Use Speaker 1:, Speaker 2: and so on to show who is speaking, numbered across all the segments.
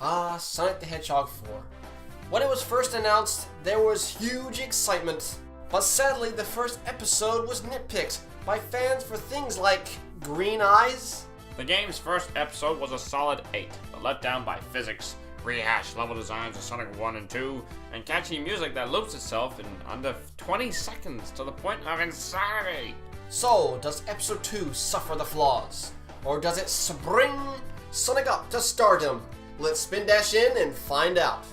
Speaker 1: Sonic the Hedgehog 4. When it was first announced, there was huge excitement, but sadly the first episode was nitpicked by fans for things like green eyes.
Speaker 2: The game's first episode was a solid 8, but let down by physics, rehashed level designs of Sonic 1 and 2, and catchy music that loops itself in under 20 seconds to the point of insanity.
Speaker 1: So, does episode 2 suffer the flaws? Or does it spring Sonic up to stardom? Let's spin dash in and find out.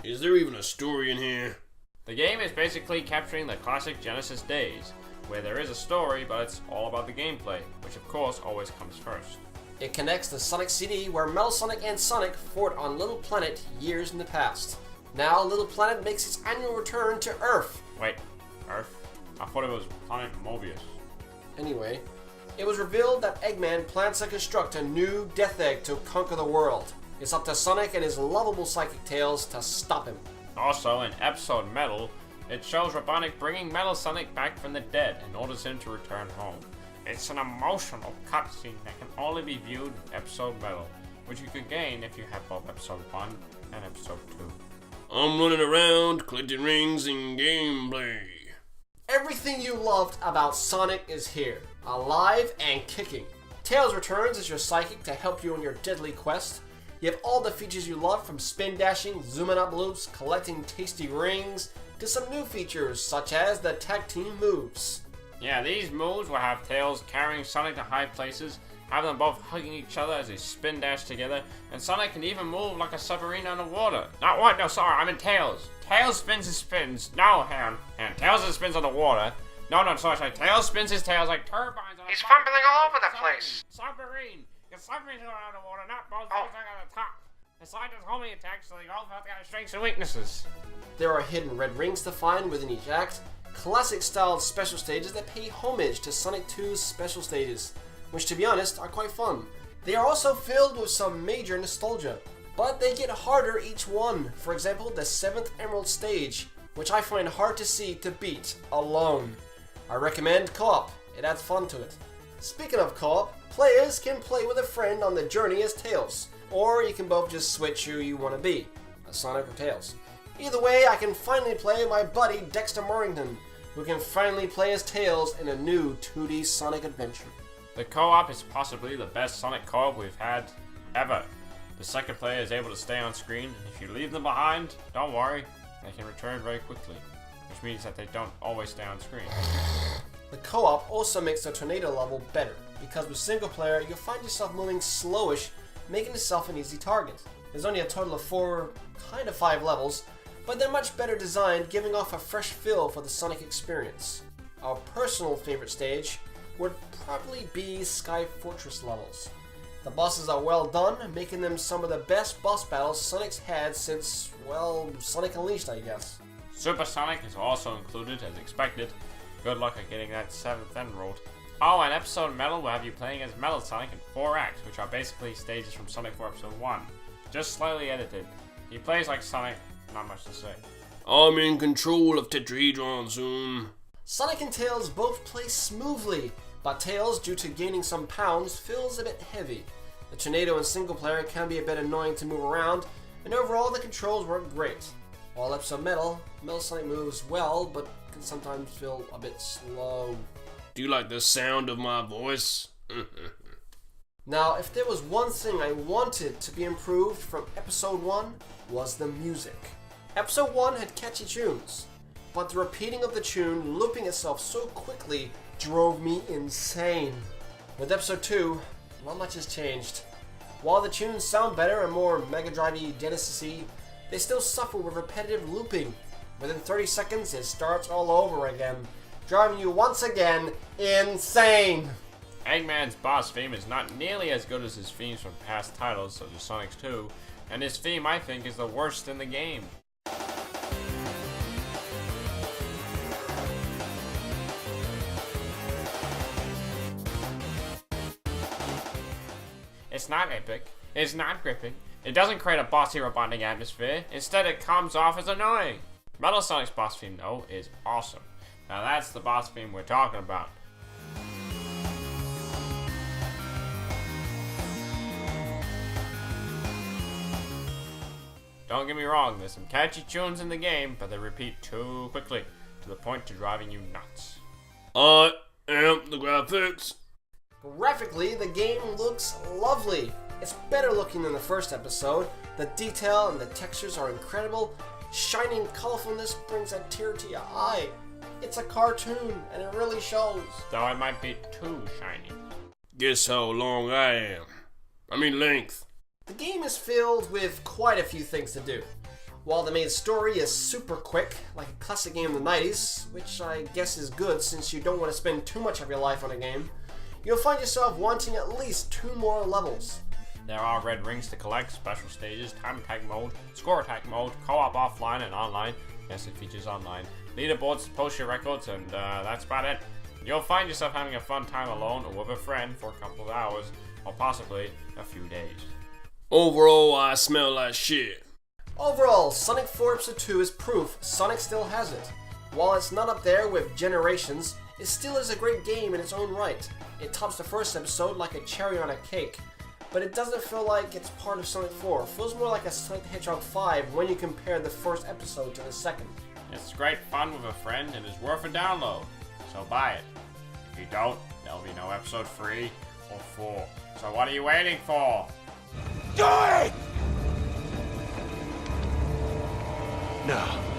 Speaker 3: Is there even a story in here?
Speaker 2: The game is basically capturing the classic Genesis days, where there is a story, but it's all about the gameplay, which of course always comes first.
Speaker 1: It connects the Sonic CD where Metal Sonic and Sonic fought on Little Planet years in the past. Now Little Planet makes its annual return to Earth.
Speaker 2: Wait, Earth? I thought it was Planet Mobius.
Speaker 1: Anyway, it was revealed that Eggman plans to construct a new Death Egg to conquer the world. It's up to Sonic and his lovable psychic Tails to stop him.
Speaker 2: Also, in episode Metal, it shows Robotnik bringing Metal Sonic back from the dead and orders him to return home. It's an emotional cutscene that can only be viewed in episode Metal, which you can gain if you have both episode 1 and episode 2.
Speaker 3: I'm running around, collecting rings and gameplay.
Speaker 1: Everything you loved about Sonic is here, alive and kicking. Tails returns as your psychic to help you on your deadly quest. You have all the features you love, from spin dashing, zooming up loops, collecting tasty rings, to some new features such as the tag team moves.
Speaker 2: Yeah, these moves will have Tails carrying Sonic to high places, have them both hugging each other as they spin dash together, and Sonic can even move like a submarine underwater. Not what? No, sorry, I'm in Tails. Tails spins his spins. No, hang on. Tails spins on the water. No, sorry. Tails spins his tails like turbines on
Speaker 1: He's fumbling all over the place.
Speaker 2: Submarine. Your submarine's going underwater, not both things on the top. It's like this homing attack, so they both have got strengths and weaknesses.
Speaker 1: There are hidden red rings to find within each act, classic-styled special stages that pay homage to Sonic 2's special stages, which to be honest are quite fun. They are also filled with some major nostalgia, but they get harder each one. For example, the 7th Emerald stage, which I find hard to see to beat alone. I recommend co-op, it adds fun to it. Speaking of co-op, players can play with a friend on the journey as Tails, or you can both just switch who you want to be, a Sonic or Tails. Either way, I can finally play my buddy Dexter Morrington, who can finally play as Tails in a new 2D Sonic adventure.
Speaker 2: The co-op is possibly the best Sonic co-op we've had ever. The second player is able to stay on screen, and if you leave them behind, don't worry, they can return very quickly, which means that they don't always stay on screen.
Speaker 1: The co-op also makes the tornado level better, because with single player, you'll find yourself moving slowish, making yourself an easy target. There's only a total of 4, kind of 5 levels, but they're much better designed, giving off a fresh feel for the Sonic experience. Our personal favorite stage would probably be Sky Fortress levels. The bosses are well done, making them some of the best boss battles Sonic's had since, well, Sonic Unleashed, I guess.
Speaker 2: Super Sonic is also included as expected. Good luck at getting that 7th Emerald. Oh, and episode Metal will have you playing as Metal Sonic in 4 acts, which are basically stages from Sonic 4 episode 1, just slightly edited. He plays like Sonic, not much to say.
Speaker 3: I'm in control of Tetrahedron soon.
Speaker 1: Sonic and Tails both play smoothly, but Tails, due to gaining some pounds, feels a bit heavy. The tornado in single player can be a bit annoying to move around, and overall the controls work great. While episode Metal Sonic moves well, but can sometimes feel a bit slow.
Speaker 3: Do you like the sound of my voice?
Speaker 1: Now, if there was one thing I wanted to be improved from episode 1, was the music. Episode 1 had catchy tunes, but the repeating of the tune, looping itself so quickly, drove me insane. With episode 2, not much has changed. While the tunes sound better and more Mega Drive-y, Genesis-y, they still suffer with repetitive looping. Within 30 seconds, it starts all over again, driving you once again insane.
Speaker 2: Eggman's boss theme is not nearly as good as his themes from past titles such as Sonic 2, and his theme I think is the worst in the game. It's not epic, it's not gripping, it doesn't create a bossy Robotnik atmosphere, instead it comes off as annoying. Metal Sonic's boss theme though is awesome. Now that's the boss theme we're talking about. Don't get me wrong, there's some catchy tunes in the game, but they repeat too quickly, to the point to driving you nuts.
Speaker 3: I am the graphics.
Speaker 1: Graphically, the game looks lovely. It's better looking than the first episode. The detail and the textures are incredible. Shining colorfulness brings a tear to your eye. It's a cartoon, and it really shows.
Speaker 2: Though it might be too shiny.
Speaker 3: Guess how long I am. I mean length.
Speaker 1: The game is filled with quite a few things to do. While the main story is super quick, like a classic game of the 90s, which I guess is good since you don't want to spend too much of your life on a game, you'll find yourself wanting at least 2 more levels.
Speaker 2: There are red rings to collect, special stages, time attack mode, score attack mode, co-op offline and online. Yes, it features online. Leaderboards to post your records, and that's about it. You'll find yourself having a fun time alone or with a friend for a couple of hours, or possibly a few days.
Speaker 3: Overall, I smell like shit.
Speaker 1: Overall, Sonic 4 Episode 2 is proof Sonic still has it. While it's not up there with Generations, it still is a great game in its own right. It tops the first episode like a cherry on a cake, but it doesn't feel like it's part of Sonic 4. It feels more like a Sonic the Hedgehog 5 when you compare the first episode to the second.
Speaker 2: It's great fun with a friend and is worth a download, so buy it. If you don't, there'll be no episode 3 or 4. So what are you waiting for?
Speaker 4: Do it! No.